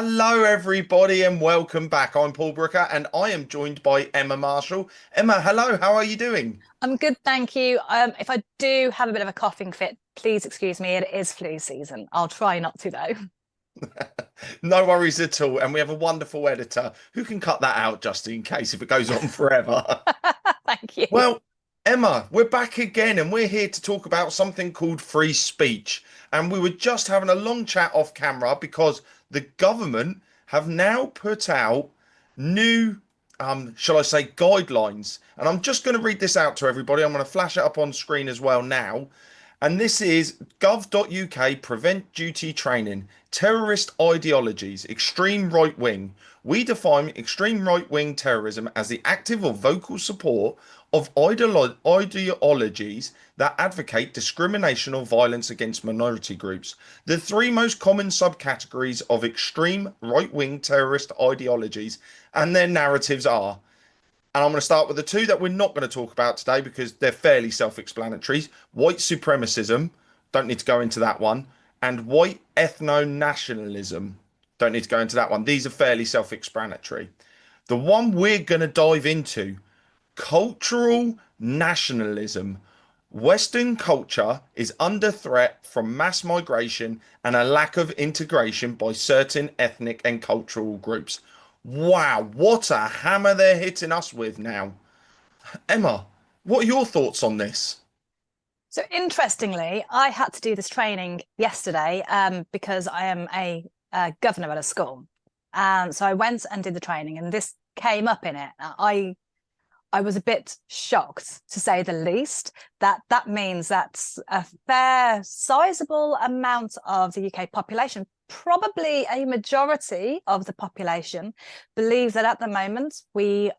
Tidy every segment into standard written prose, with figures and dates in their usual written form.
Hello, everybody, and welcome back. I'm Paul Brooker, and I am joined by Emma Marshall. Emma, hello, how are you doing? I'm good, thank you. If I do have a bit of a coughing fit, please excuse me. It is flu season. I'll try not to, though. No worries at all. And we have a wonderful editor who can cut that out just in case if it goes on forever. Thank you. Well, Emma, we're back again, and we're here to talk about something called free speech. And we were just having a long chat off camera because the government have now put out new, shall I say, guidelines. And I'm just going to read this out to everybody. I'm going to flash it up on screen as well now. And this is gov.uk prevent duty training, terrorist ideologies, extreme right wing. We define extreme right wing terrorism as the active or vocal support of ideologies that advocate discrimination or violence against minority groups. The three most common subcategories of extreme right wing terrorist ideologies and their narratives are, and I'm going to start with the two that we're not going to talk about today because they're fairly self-explanatory. White supremacism, don't need to go into that one. And white ethno-nationalism, don't need to go into that one. These are fairly self-explanatory. The one we're going to dive into, cultural nationalism. Western culture is under threat from mass migration and a lack of integration by certain ethnic and cultural groups. Wow, what a hammer they're hitting us with now. Emma, what are your thoughts on this? So interestingly, I had to do this training yesterday because I am a governor at a school. So I went and did the training, and this came up in it. I was a bit shocked, to say the least, that means that a fair, sizable amount of the UK population, probably a majority of the population, believe that at the moment we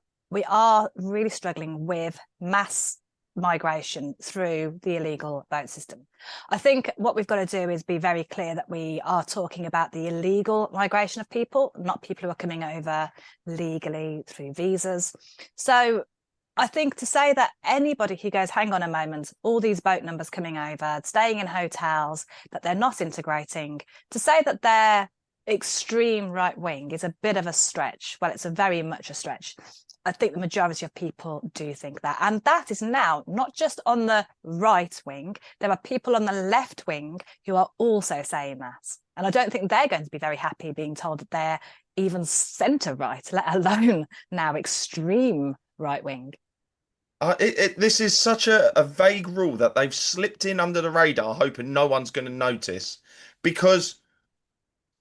are really struggling with mass migration through the illegal vote system. I think what we've got to do is be very clear that we are talking about the illegal migration of people, not people who are coming over legally through visas. So I think to say that anybody who goes, hang on a moment, all these boat numbers coming over, staying in hotels, that they're not integrating, to say that they're extreme right wing is a bit of a stretch. Well, it's a very much a stretch. I think the majority of people do think that. And that is now not just on the right wing. There are people on the left wing who are also saying that. And I don't think they're going to be very happy being told that they're even centre right, let alone now extreme right wing. This is such a vague rule that they've slipped in under the radar, hoping no one's going to notice. Because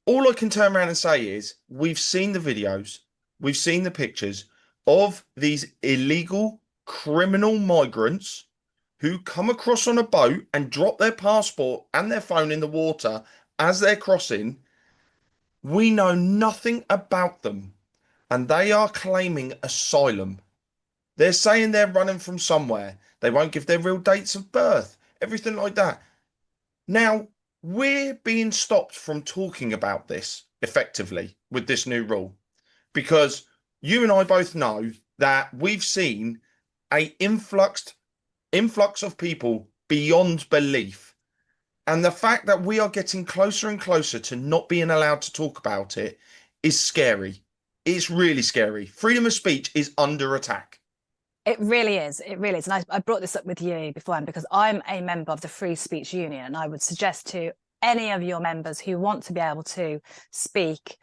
all I can turn around and say is we've seen the videos, we've seen the pictures of these illegal criminal migrants who come across on a boat and drop their passport and their phone in the water as they're crossing. We know nothing about them, and they are claiming asylum. They're saying they're running from somewhere. They won't give their real dates of birth, everything like that. Now, we're being stopped from talking about this effectively with this new rule because you and I both know that we've seen a influx of people beyond belief. And the fact that we are getting closer and closer to not being allowed to talk about it is scary. It's really scary. Freedom of speech is under attack. It really is. It really is. And I brought this up with you beforehand because I'm a member of the Free Speech Union. And I would suggest to any of your members who want to be able to speak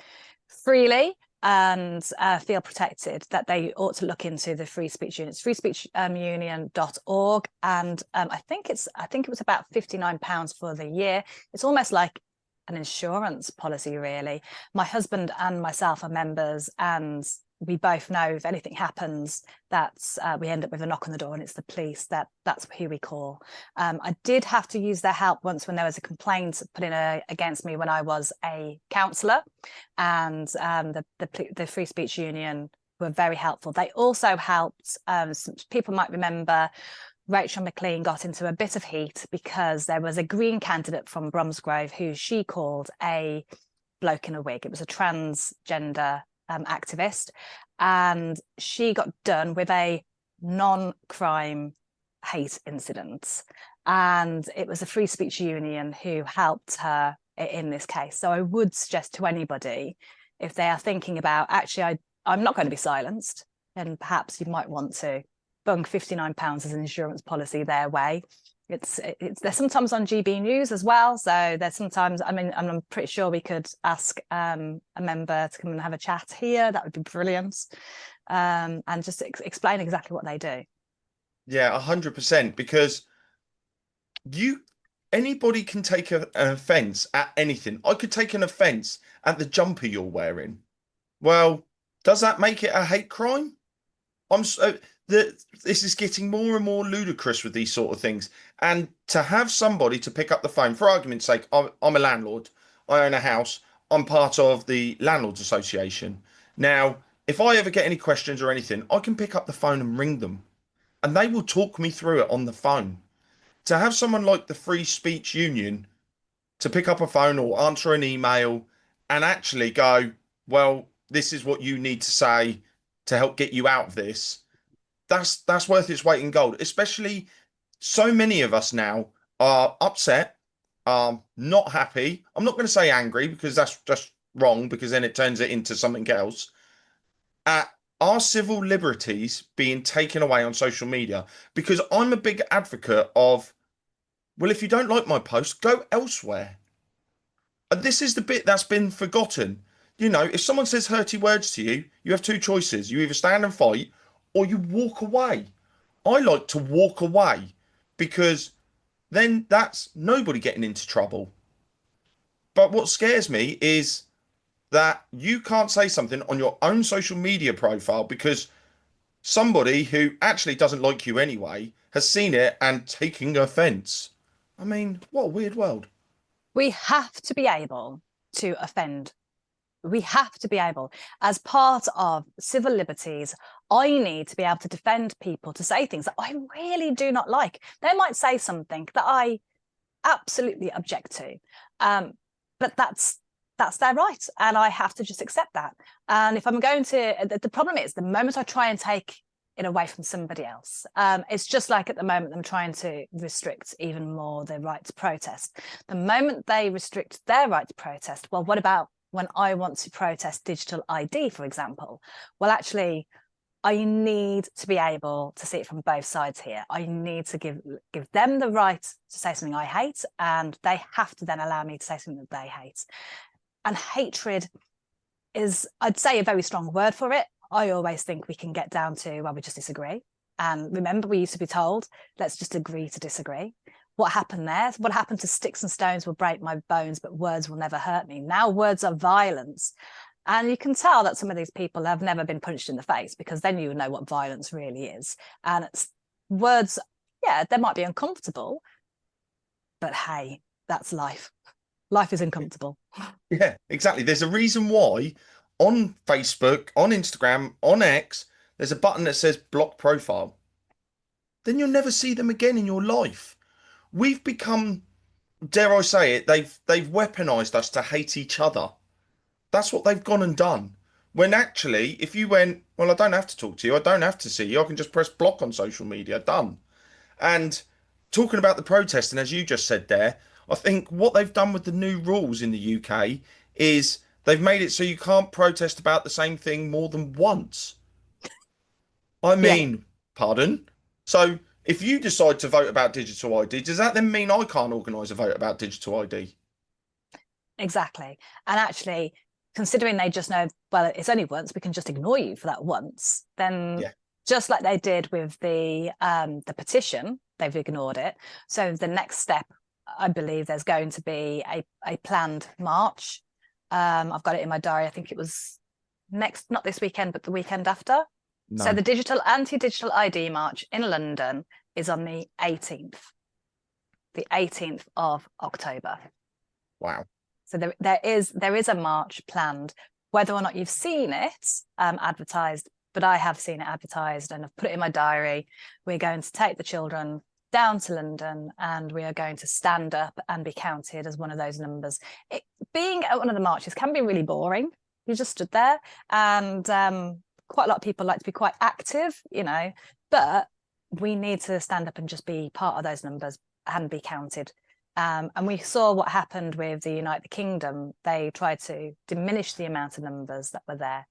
freely and feel protected that they ought to look into the Free Speech Union. It's freespeechunion.org. And I think it was about £59 for the year. It's almost like an insurance policy, really. My husband and myself are members, and we both know if anything happens that we end up with a knock on the door and it's the police, that's who we call. I did have to use their help once when there was a complaint put in against me when I was a counsellor, and the Free Speech Union were very helpful. They also helped, people might remember Rachel McLean got into a bit of heat because there was a Green candidate from Bromsgrove who she called a bloke in a wig. It was a transgender activist, and she got done with a non-crime hate incident, and it was the Free Speech Union who helped her in this case. So I would suggest to anybody if they are thinking about, actually, I'm not going to be silenced, then perhaps you might want to bung £59 as an insurance policy their way. They're sometimes on GB News as well. So there's sometimes, I mean, I'm pretty sure we could ask a member to come and have a chat here. That would be brilliant. And just explain exactly what they do. Yeah, 100%. Because anybody can take an offence at anything. I could take an offence at the jumper you're wearing. Well, does that make it a hate crime? This is getting more and more ludicrous with these sort of things. And to have somebody to pick up the phone, for argument's sake, I'm a landlord. I own a house. I'm part of the Landlords Association. Now, if I ever get any questions or anything, I can pick up the phone and ring them, and they will talk me through it on the phone. To have someone like the Free Speech Union to pick up a phone or answer an email and actually go, well, this is what you need to say to help get you out of this, that's worth its weight in gold. Especially, so many of us now are upset, not happy. I'm not going to say angry, because that's just wrong, because then it turns it into something else. At our civil liberties being taken away on social media, because I'm a big advocate of, well, if you don't like my post, go elsewhere. And this is the bit that's been forgotten. You know, if someone says hurty words to you, you have two choices. You either stand and fight, or you walk away. I like to walk away, because then that's nobody getting into trouble. But what scares me is that you can't say something on your own social media profile because somebody who actually doesn't like you anyway has seen it and taking offence. I mean, what a weird world. We have to be able to offend. We have to be able, as part of civil liberties, I need to be able to defend people, to say things that I really do not like. They might say something that I absolutely object to, but that's their right, and I have to just accept that. And if I'm going to, the problem is the moment I try and take it away from somebody else, it's just like at the moment I'm trying to restrict even more their right to protest. The moment they restrict their right to protest, well, what about when I want to protest digital ID, for example? Well, actually, I need to be able to see it from both sides here. I need to give them the right to say something I hate, and they have to then allow me to say something that they hate. And hatred is, I'd say, a very strong word for it. I always think we can get down to, well, we just disagree. And remember, we used to be told, let's just agree to disagree. What happened there? What happened to sticks and stones will break my bones, but words will never hurt me? Now words are violence. And you can tell that some of these people have never been punched in the face, because then you know what violence really is. And it's words, yeah, they might be uncomfortable, but hey, that's life. Life is uncomfortable. Yeah, exactly. There's a reason why on Facebook, on Instagram, on X, there's a button that says block profile. Then you'll never see them again in your life. We've become, dare I say it, they've weaponized us to hate each other. That's what they've gone and done. When actually, if you went, well, I don't have to talk to you, I don't have to see you, I can just press block on social media, done. And talking about the protesting, as you just said there, I think what they've done with the new rules in the UK is they've made it so you can't protest about the same thing more than once. I Yeah, mean, pardon? So if you decide to vote about digital ID, does that then mean I can't organise a vote about digital ID? exactly. And actually, considering they just know, well, it's only once, we can just ignore you for that once, then Yeah. just like they did with the petition, they've ignored it. So the next step, I believe there's going to be a planned march. I've got it in my diary. I think it was next, not this weekend, but the weekend after. So No. the digital anti-digital ID march in London is on the 18th of October. Wow. So there is a march planned. Whether or not you've seen it advertised, but I have seen it advertised and I've put it in my diary. We're going to take the children down to London and we are going to stand up and be counted as one of those numbers. Being at one of the marches can be really boring. You just stood there, and quite a lot of people like to be quite active, you know, but we need to stand up and just be part of those numbers and be counted. And we saw what happened with the United Kingdom. They tried to diminish the amount of numbers that were there.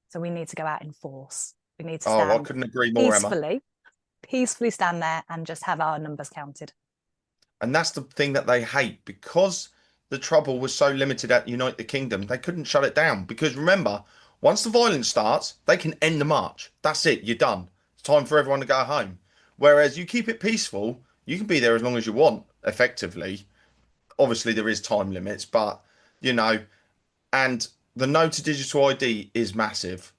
So we need to go out in force. We need to Oh, I stand couldn't agree more, Emma. peacefully stand there and just have our numbers counted. And that's the thing that they hate, because the trouble was so limited at United Kingdom, they couldn't shut it down. Because remember, once the violence starts, they can end the march. That's it, you're done. It's time for everyone to go home. Whereas you keep it peaceful, you can be there as long as you want, effectively. Obviously, there is time limits, but you know, and the no to digital ID is massive.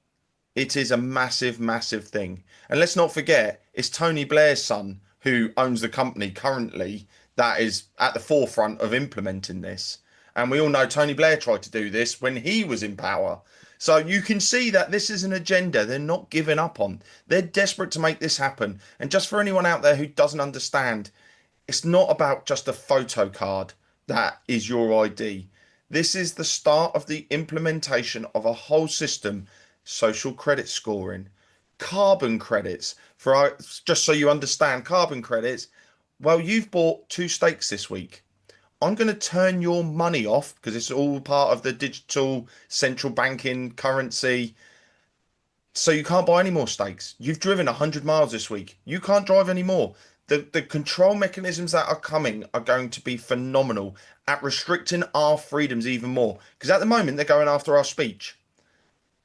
It is a massive, massive thing. And let's not forget, it's Tony Blair's son who owns the company currently that is at the forefront of implementing this. And we all know Tony Blair tried to do this when he was in power. So you can see that this is an agenda they're not giving up on. They're desperate to make this happen. And just for anyone out there who doesn't understand, it's not about just a photo card that is your ID. This is the start of the implementation of a whole system: social credit scoring, carbon credits. Just so you understand, carbon credits. Well, you've bought two steaks this week. I'm going to turn your money off because it's all part of the digital central banking currency. So you can't buy any more steaks. You've driven 100 miles this week. You can't drive anymore. The control mechanisms that are coming are going to be phenomenal at restricting our freedoms even more. Because at the moment, they're going after our speech.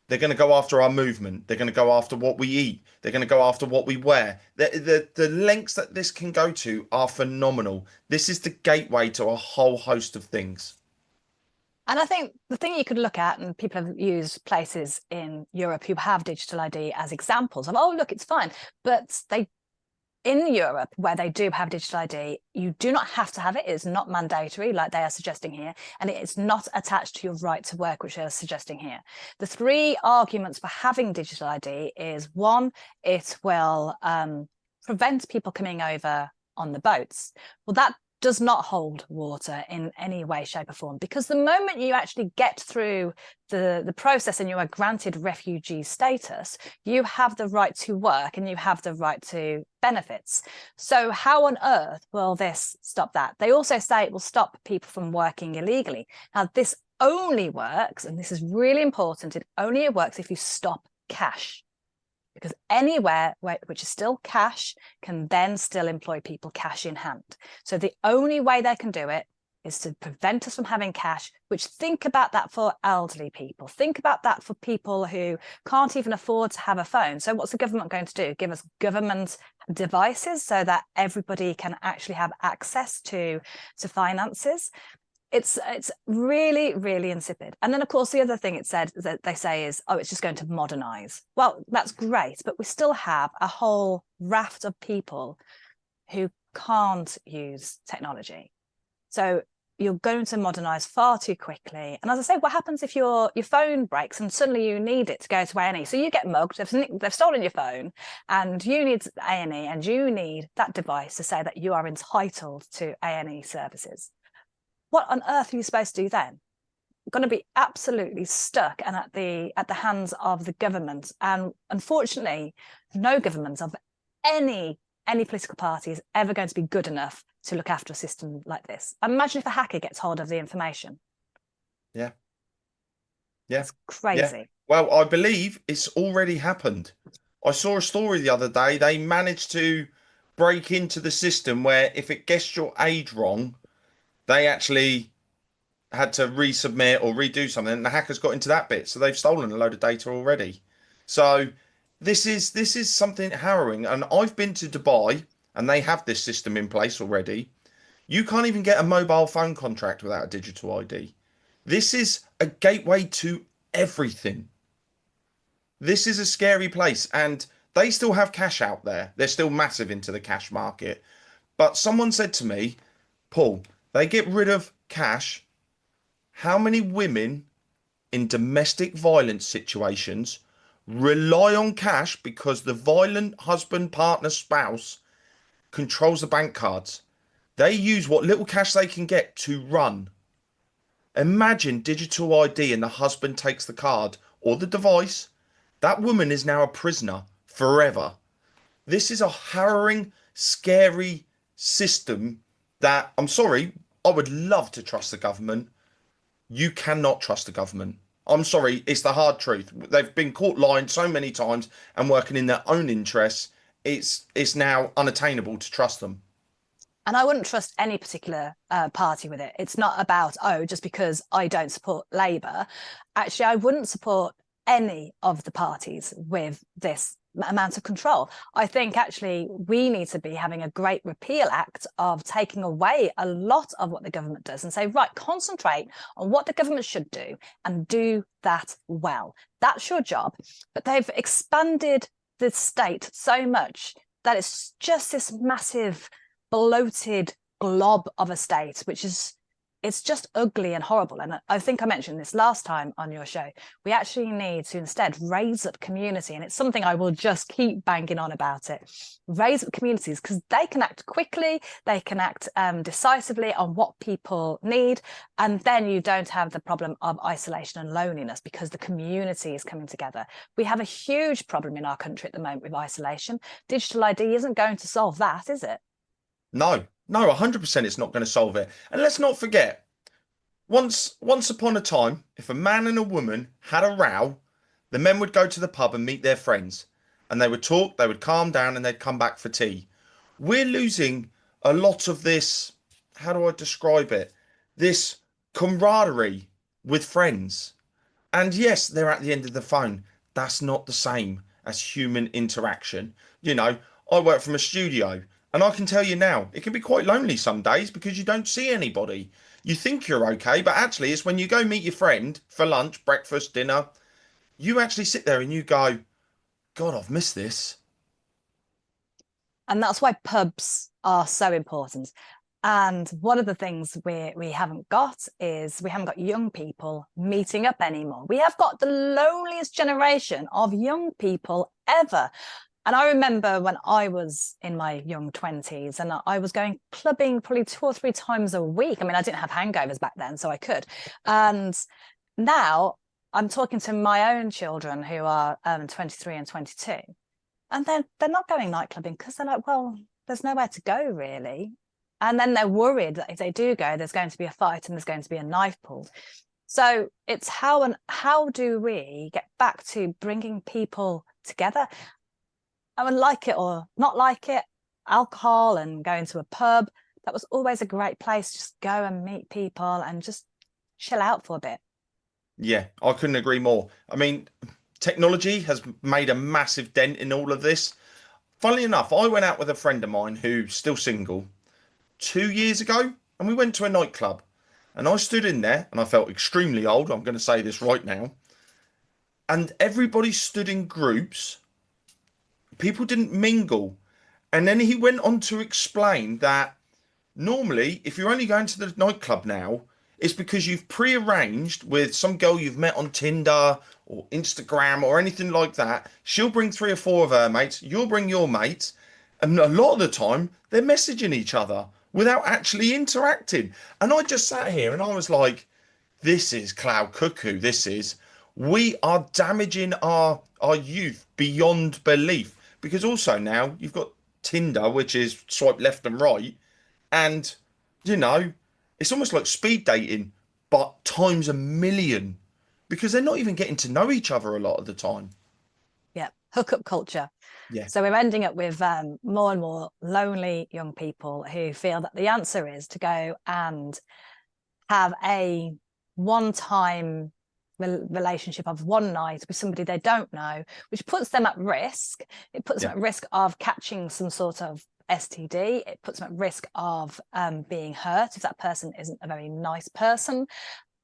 They're going to go after our movement. They're going to go after what we eat. They're going to go after what we wear. The lengths that this can go to are phenomenal. This is the gateway to a whole host of things. And I think the thing you could look at, and people have used places in Europe who have digital ID as examples of, oh, look, it's fine. But in Europe, where they do have digital ID, you do not have to have it. It is not mandatory, like they are suggesting here. And it is not attached to your right to work, which they are suggesting here. The three arguments for having digital ID is, one, it will prevent people coming over on the boats. Well, that does not hold water in any way, shape or form, because the moment you actually get through the process and you are granted refugee status, you have the right to work and you have the right to benefits. So how on earth will this stop that? They also say it will stop people from working illegally. Now, this only works, and this is really important, it only works if you stop cash. Because anywhere which is still cash can then still employ people cash in hand. So the only way they can do it is to prevent us from having cash, which, think about that for elderly people. Think about that for people who can't even afford to have a phone. So what's the government going to do? Give us government devices so that everybody can actually have access to finances? It's really, really insipid. And then, of course, the other thing it said that they say is, oh, it's just going to modernize. Well, that's great, but we still have a whole raft of people who can't use technology. So you're going to modernize far too quickly. And as I say, what happens if your phone breaks and suddenly you need it to go to A&E? So you get mugged, they've stolen your phone, and you need A&E, and you need that device to say that you are entitled to A&E services. What on earth are you supposed to do then? Going to be absolutely stuck and at the hands of the government. And unfortunately, no government of any political party is ever going to be good enough to look after a system like this. Imagine if a hacker gets hold of the information. Yeah. It's crazy. Yeah. Well, I believe it's already happened. I saw a story the other day. They managed to break into the system where if it guessed your age wrong, they actually had to resubmit or redo something, and the hackers got into that bit, so they've stolen a load of data already. So this is something harrowing. And I've been to Dubai, and they have this system in place already. You can't even get a mobile phone contract without a digital ID. This is a gateway to everything. This is a scary place, and they still have cash out there. They're still massive into the cash market. But someone said to me, Paul, they get rid of cash. How many women in domestic violence situations rely on cash because the violent husband, partner, spouse controls the bank cards? They use what little cash they can get to run. Imagine digital ID and the husband takes the card or the device. That woman is now a prisoner forever. This is a harrowing, scary system that, I'm sorry, I would love to trust the government. You cannot trust the government. I'm sorry, it's the hard truth. They've been caught lying so many times and working in their own interests. It's now unattainable to trust them. And I wouldn't trust any particular party with it. It's not about, oh, just because I don't support Labour. Actually, I wouldn't support any of the parties with this amount of control. I think actually we need to be having a great repeal act of taking away a lot of what the government does and say, right, concentrate on what the government should do and do that well. That's your job. But they've expanded the state so much that it's just this massive bloated glob of a state, which is, it's just ugly and horrible. And I think I mentioned this last time on your show. We actually need to instead raise up community. And it's something I will just keep banging on about it. Raise up communities because they can act quickly. They can act decisively on what people need. And then you don't have the problem of isolation and loneliness because the community is coming together. We have a huge problem in our country at the moment with isolation. Digital ID isn't going to solve that, is it? No, no, 100% it's not going to solve it. And let's not forget, once upon a time, if a man and a woman had a row, the men would go to the pub and meet their friends, and they would talk, they would calm down, and they'd come back for tea. We're losing a lot of this, how do I describe it? This camaraderie with friends. And yes, they're at the end of the phone. That's not the same as human interaction. You know, I work from a studio. And I can tell you now, it can be quite lonely some days because you don't see anybody. You think you're okay, but actually it's when you go meet your friend for lunch, breakfast, dinner, you actually sit there and you go, God, I've missed this. And that's why pubs are so important. And one of the things we haven't got is we haven't got young people meeting up anymore. We have got the loneliest generation of young people ever. And I remember when I was in my young 20s and I was going clubbing probably 2 or 3 times a week. I mean, I didn't have hangovers back then, so I could. And now I'm talking to my own children who are 23 and 22. And they're not going night clubbing because they're like, well, there's nowhere to go really. And then they're worried that if they do go, there's going to be a fight and there's going to be a knife pulled. So it's how do we get back to bringing people together? I would like it or not like it, alcohol and going to a pub, that was always a great place. Just go and meet people and just chill out for a bit. Yeah, I couldn't agree more. I mean, technology has made a massive dent in all of this. Funnily enough, I went out with a friend of mine who's still single 2 years ago, and we went to a nightclub. And I stood in there and I felt extremely old. I'm going to say this right now. And everybody stood in groups. People didn't mingle. And then he went on to explain that normally, if you're only going to the nightclub now, it's because you've pre-arranged with some girl you've met on Tinder or Instagram or anything like that. She'll bring 3 or 4 of her mates. You'll bring your mates. And a lot of the time, they're messaging each other without actually interacting. And I just sat here and I was like, this is cloud cuckoo. This is, we are damaging our youth beyond belief. Because also now you've got Tinder, which is swipe left and right. And, you know, it's almost like speed dating, but times a million. Because they're not even getting to know each other a lot of the time. Yeah, hookup culture. Yeah. So we're ending up with more and more lonely young people who feel that the answer is to go and have a one-time relationship of one night with somebody they don't know, which puts them at risk. It puts them at risk of catching some sort of STD. It puts them at risk of being hurt if that person isn't a very nice person.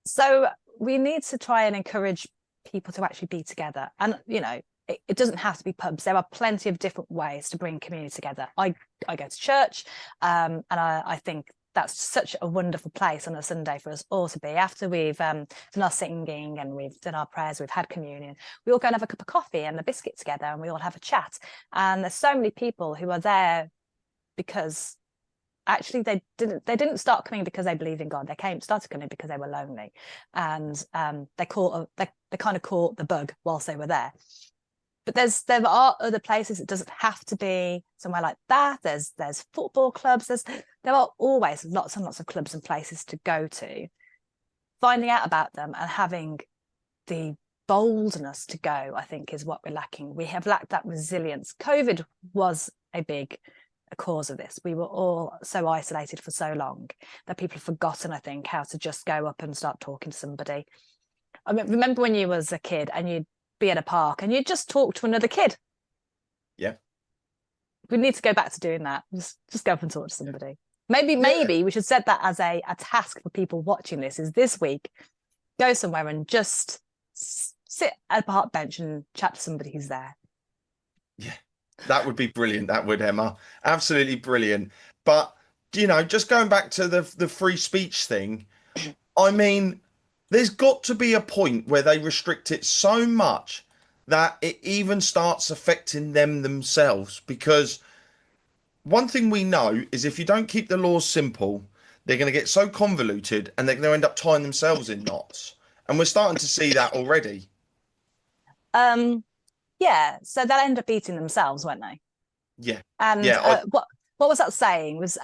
So we need to try and encourage people to actually be together. And, you know, it doesn't have to be pubs. There are plenty of different ways to bring community together. I go to church and I think that's such a wonderful place on a Sunday for us all to be. After we've done our singing and we've done our prayers, we've had communion, we all go and have a cup of coffee and a biscuit together and we all have a chat. And there's so many people who are there because actually they didn't start coming because they believed in God. They started coming because they were lonely, and they kind of caught the bug whilst they were there. But there are other places. It doesn't have to be somewhere like that. There's football clubs. There are always lots and lots of clubs and places to go to. Finding out about them and having the boldness to go, I think, is what we're lacking. We have lacked that resilience. COVID was a big cause of this. We were all so isolated for so long that people have forgotten, I think, how to just go up and start talking to somebody. I mean, remember when you was a kid and you'd be at a park and you'd just talk to another kid? Yeah. We need to go back to doing that. Just go up and talk to somebody. Maybe we should set that as a task for people watching this, is this week, go somewhere and just sit at a park bench and chat to somebody who's there. Yeah, that would be brilliant. That would, Emma. Absolutely brilliant. But, just going back to the free speech thing, I mean, there's got to be a point where they restrict it so much that it even starts affecting them themselves. Because one thing we know is if you don't keep the laws simple, they're going to get so convoluted and they're going to end up tying themselves in knots. And we're starting to see that already. Yeah, so they'll end up eating themselves, won't they? Yeah. And Yeah. what was that saying? Was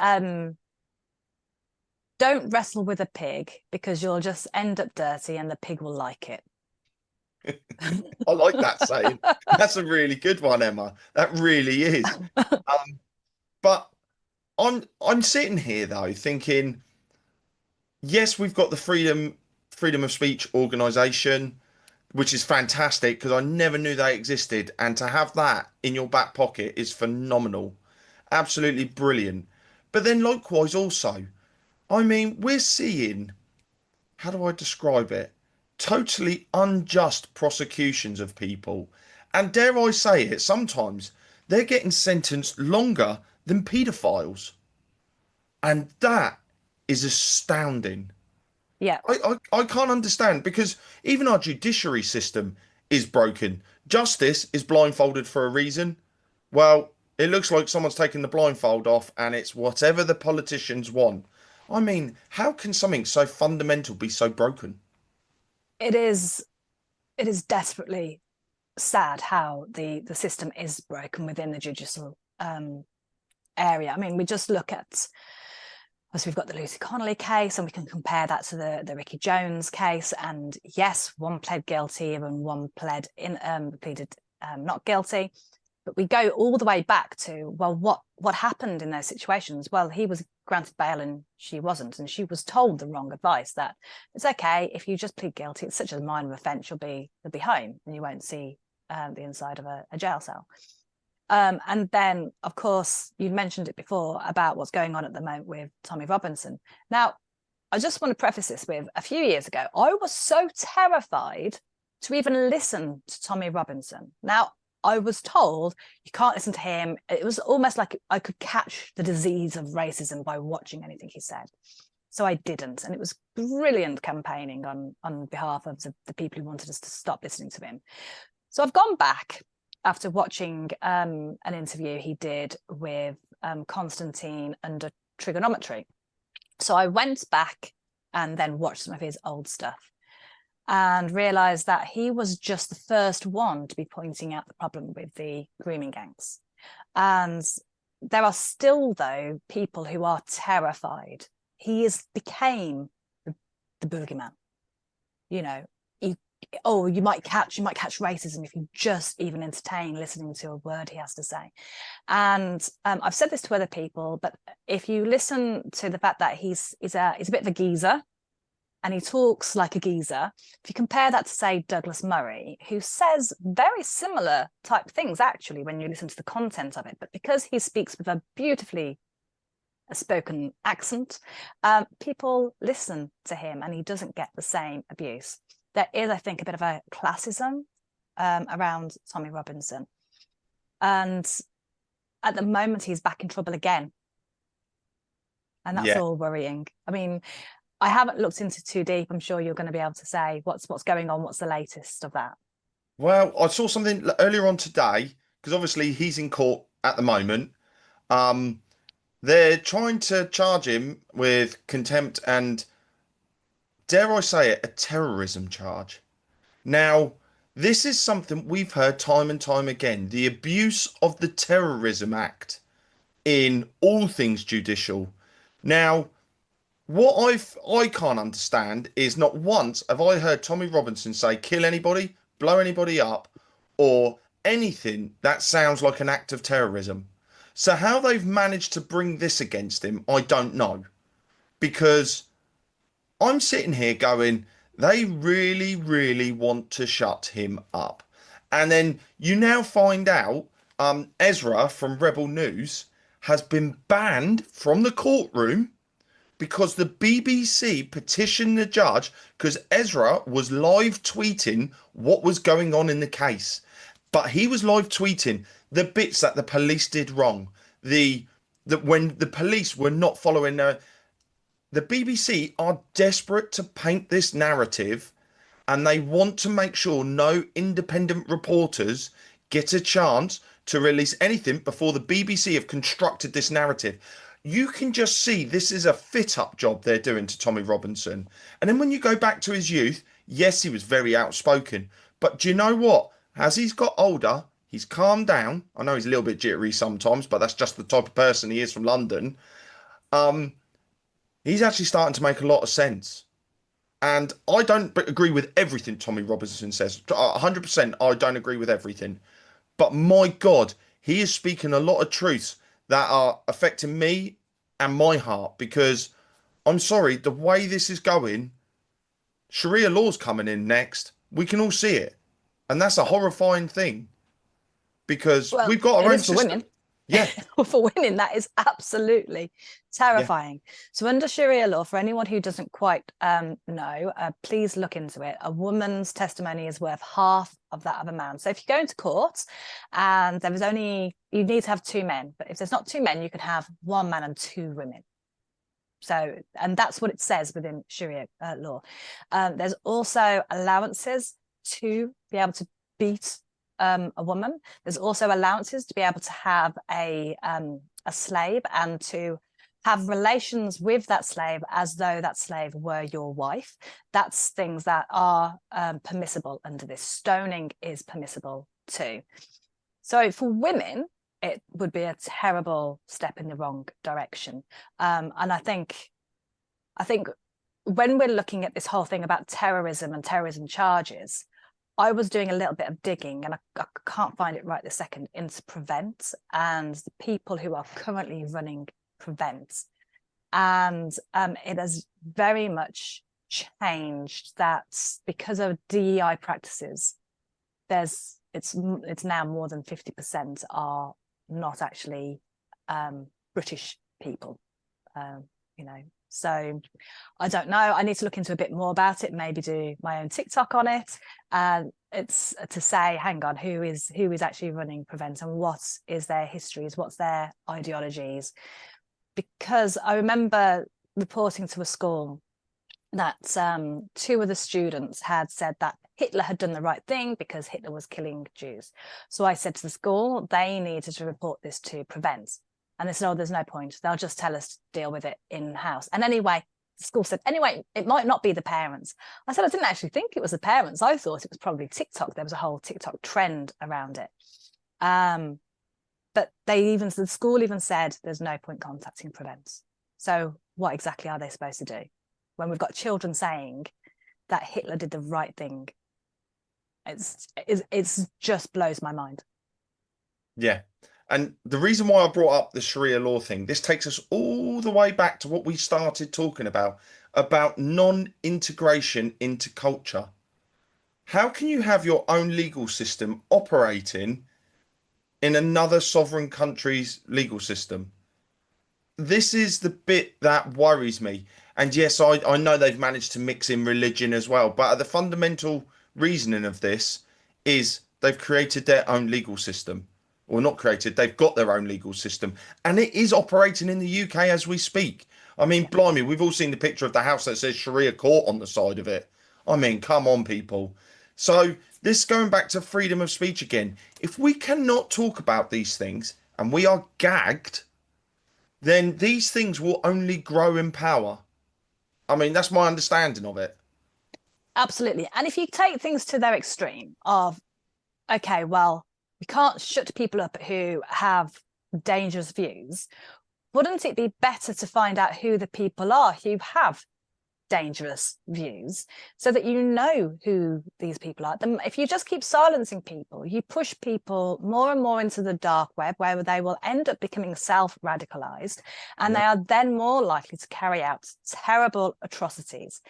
don't wrestle with a pig because you'll just end up dirty and the pig will like it. I like that saying. That's a really good one, Emma. That really is. But I'm sitting here though thinking, yes, we've got the freedom of speech organization, which is fantastic because I never knew they existed. And to have that in your back pocket is phenomenal. Absolutely brilliant. But then likewise also, I mean, we're seeing, how do I describe it? Totally unjust prosecutions of people. And dare I say it, sometimes they're getting sentenced longer than paedophiles. And that is astounding. Yeah. I can't understand because even our judiciary system is broken. Justice is blindfolded for a reason. Well, it looks like someone's taken the blindfold off and it's whatever the politicians want. I mean, how can something so fundamental be so broken? It is desperately sad how the system is broken within the judicial area. I mean, we just look at, as we've got the Lucy Connolly case, and we can compare that to the Ricky Jones case. And yes, one pled guilty and one pleaded not guilty. But we go all the way back to, well, what happened in those situations? Well, he was granted bail and she wasn't, and she was told the wrong advice, that it's okay if you just plead guilty. It's such a minor offence. You'll be home and you won't see the inside of a jail cell. And then, of course, you mentioned it before about what's going on at the moment with Tommy Robinson. Now, I just want to preface this with, a few years ago, I was so terrified to even listen to Tommy Robinson. Now, I was told you can't listen to him. It was almost like I could catch the disease of racism by watching anything he said. So I didn't. And it was brilliant campaigning on behalf of the people who wanted us to stop listening to him. So I've gone back after watching an interview he did with Constantine under trigonometry. So I went back and then watched some of his old stuff and realized that he was just the first one to be pointing out the problem with the grooming gangs. And there are still, though, people who are terrified. He became the boogeyman. You might catch racism if you just even entertain listening to a word he has to say. And I've said this to other people, but if you listen to the fact that he's a bit of a geezer, and he talks like a geezer, if you compare that to, say, Douglas Murray, who says very similar type things, actually, when you listen to the content of it, but because he speaks with a beautifully spoken accent, people listen to him and he doesn't get the same abuse. There is, I think, a bit of a classism around Tommy Robinson. And at the moment, he's back in trouble again. And that's all worrying. I mean, I haven't looked into too deep. I'm sure you're going to be able to say what's going on. What's the latest of that? Well, I saw something earlier on today because obviously he's in court at the moment. They're trying to charge him with contempt and, dare I say it, a terrorism charge. Now, This is something we've heard time and time again. The abuse of the Terrorism Act in all things judicial. Now, I can't understand is not once have I heard Tommy Robinson say kill anybody, blow anybody up, or anything that sounds like an act of terrorism. So how they've managed to bring this against him, I don't know. Because I'm sitting here going, they really, really want to shut him up. And then you now find out Ezra from Rebel News has been banned from the courtroom because the BBC petitioned the judge because Ezra was live tweeting what was going on in the case. But he was live tweeting the bits that the police did wrong. That when the police were not following the BBC are desperate to paint this narrative and they want to make sure no independent reporters get a chance to release anything before the BBC have constructed this narrative. You can just see this is a fit up job they're doing to Tommy Robinson. And then when you go back to his youth, yes, he was very outspoken. But do you know what? As he's got older, he's calmed down. I know he's a little bit jittery sometimes, but that's just the type of person he is from London. Um, he's actually starting to make a lot of sense. And I don't agree with everything Tommy Robinson says. 100%, I don't agree with everything. But my God, he is speaking a lot of truths that are affecting me and my heart because I'm sorry, the way this is going, Sharia law's coming in next. We can all see it. And that's a horrifying thing because Well, we've got it our own is for system. women. Yeah, For women, that is absolutely yeah, terrifying. So, under Sharia law, for anyone who doesn't quite know, please look into it. A woman's testimony is worth half of that of a man. So, if you go into court and there is only, you need to have two men, but if there's not two men, you can have one man and two women. So, and that's what it says within Sharia law. There's also allowances to be able to beat a woman. There's also allowances to be able to have a slave and to have relations with that slave as though that slave were your wife. That's things that are permissible under this. Stoning is permissible too. So for women, it would be a terrible step in the wrong direction. And I think when we're looking at this whole thing about terrorism and terrorism charges, I was doing a little bit of digging and I can't find it right this second into Prevent and the people who are currently running Prevent. And it has very much changed that because of DEI practices, it's now more than 50% are not actually British people, you know. So I don't know. I need to look into a bit more about it, maybe do my own TikTok on it. It's to say, hang on, who is actually running Prevent and what is their histories, what's their ideologies? Because I remember reporting to a school that two of the students had said that Hitler had done the right thing because Hitler was killing Jews. So I said to the school, they needed to report this to Prevent. And they said, oh, there's no point. They'll just tell us to deal with it in-house. And anyway, the school said, anyway, it might not be the parents. I said, I didn't actually think it was the parents. I thought it was probably TikTok. There was a whole TikTok trend around it. But the school even said there's no point contacting Prevent. So what exactly are they supposed to do when we've got children saying that Hitler did the right thing? It's just blows my mind. yeah. And the reason why I brought up the Sharia law thing, this takes us all the way back to what we started talking about non-integration into culture. How can you have your own legal system operating in another sovereign country's legal system? This is the bit that worries me. And yes, I know they've managed to mix in religion as well, but the fundamental reasoning of this is they've created their own legal system. Or not created, they've got their own legal system. And it is operating in the UK as we speak. I mean, blimey, we've all seen the picture of the house that says Sharia court on the side of it. I mean, come on, people. So, this going back to freedom of speech again. If we cannot talk about these things and we are gagged, then these things will only grow in power. I mean, that's my understanding of it. Absolutely. And if you take things to their extreme of, okay, well, we can't shut people up who have dangerous views, wouldn't it be better to find out who the people are who have dangerous views so that you know who these people are? If you just keep silencing people, you push people more and more into the dark web where they will end up becoming self-radicalized, and they are then more likely to carry out terrible atrocities.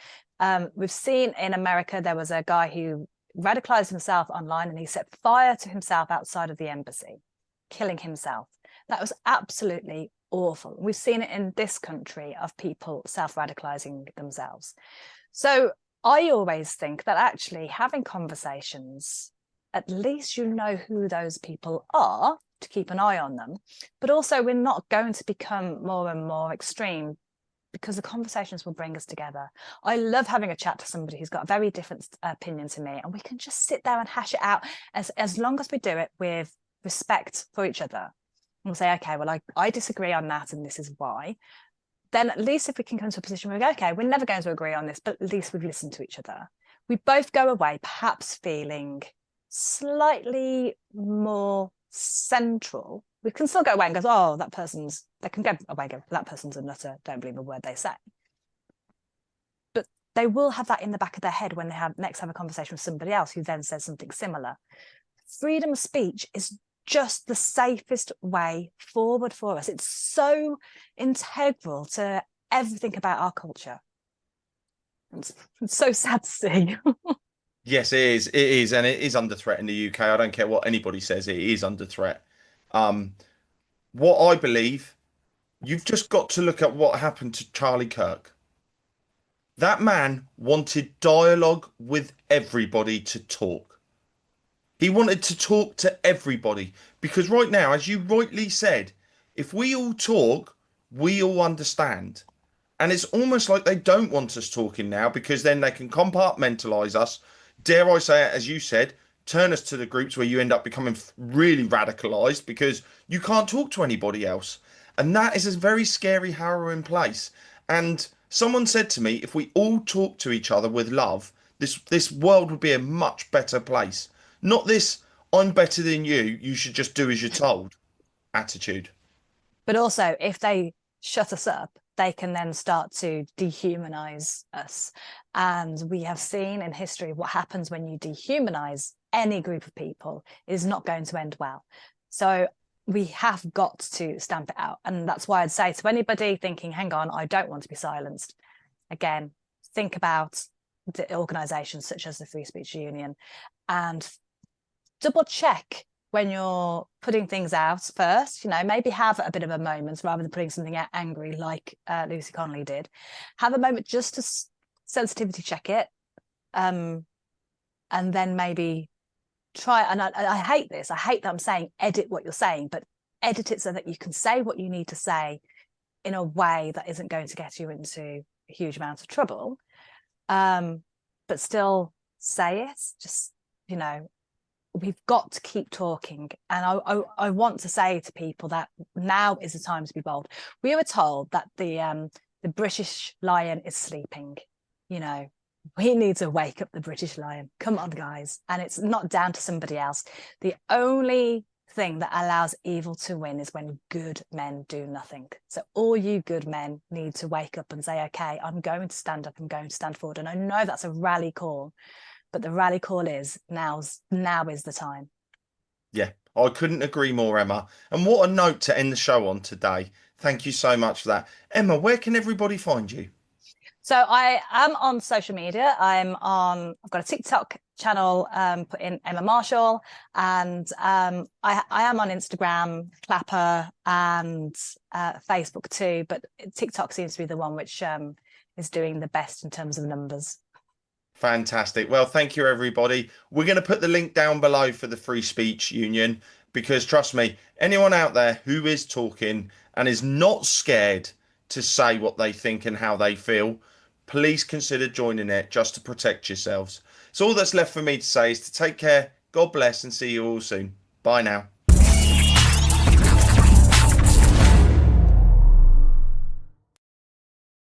We've seen in America, there was a guy who radicalized himself online and he set fire to himself outside of the embassy, killing himself. That was absolutely awful. We've seen it in this country of people self-radicalizing themselves. So I always think that actually having conversations, at least you know who those people are to keep an eye on them, but also we're not going to become more and more extreme because the conversations will bring us together. I love having a chat to somebody who's got a very different opinion to me, and we can just sit there and hash it out as long as we do it with respect for each other. We'll say, okay, well, I disagree on that, and this is why. Then at least if we can come to a position where we go, okay, we're never going to agree on this, but at least we've listened to each other. We both go away perhaps feeling slightly more central. We can still go away and go, oh, they can go away and go, that person's a nutter, don't believe a word they say. But they will have that in the back of their head when they have a conversation with somebody else who then says something similar. Freedom of speech is just the safest way forward for us. It's so integral to everything about our culture. It's so sad to see. Yes, it is. It is, and it is under threat in the UK. I don't care what anybody says, it is under threat. What I believe, you've just got to look at what happened to Charlie Kirk. That man wanted dialogue with everybody to talk. He wanted to talk to everybody because right now, as you rightly said, if we all talk, we all understand. And it's almost like they don't want us talking now because then they can compartmentalize us. Dare I say it, as you said, turn us to the groups where you end up becoming really radicalized because you can't talk to anybody else. And that is a very scary, harrowing place. And someone said to me, if we all talk to each other with love, this world would be a much better place. Not this, I'm better than you should just do as you're told attitude. But also, if they shut us up, they can then start to dehumanize us. And we have seen in history what happens when you dehumanize any group of people is not going to end well. So we have got to stamp it out. And that's why I'd say to anybody thinking, hang on, I don't want to be silenced. Again, think about the organizations such as the Free Speech Union and double check when you're putting things out first, maybe have a bit of a moment rather than putting something out angry like Lucy Connolly did. Have a moment just to sensitivity check it, and then maybe try. And I hate this. I hate that I'm saying edit what you're saying, but edit it so that you can say what you need to say in a way that isn't going to get you into a huge amount of trouble, but still say it. Just, we've got to keep talking. And I want to say to people that now is the time to be bold. We were told that the British lion is sleeping. We need to wake up the British lion. Come on, guys. And it's not down to somebody else. The only thing that allows evil to win is when good men do nothing. So all you good men need to wake up and say, okay, I'm going to stand up, I'm going to stand forward. And I know that's a rally call, but the rally call is now is the time. Yeah, I couldn't agree more, Emma. And what a note to end the show on today. Thank you so much for that. Emma, where can everybody find you? So I am on social media. I've got a TikTok channel, put in Emma Marshall, and I am on Instagram, Clapper, and Facebook too. But TikTok seems to be the one which is doing the best in terms of numbers. Fantastic. Well, thank you, everybody. We're going to put the link down below for the Free Speech Union because trust me, anyone out there who is talking and is not scared to say what they think and how they feel, please consider joining it just to protect yourselves. So all that's left for me to say is to take care, God bless, and see you all soon. Bye now.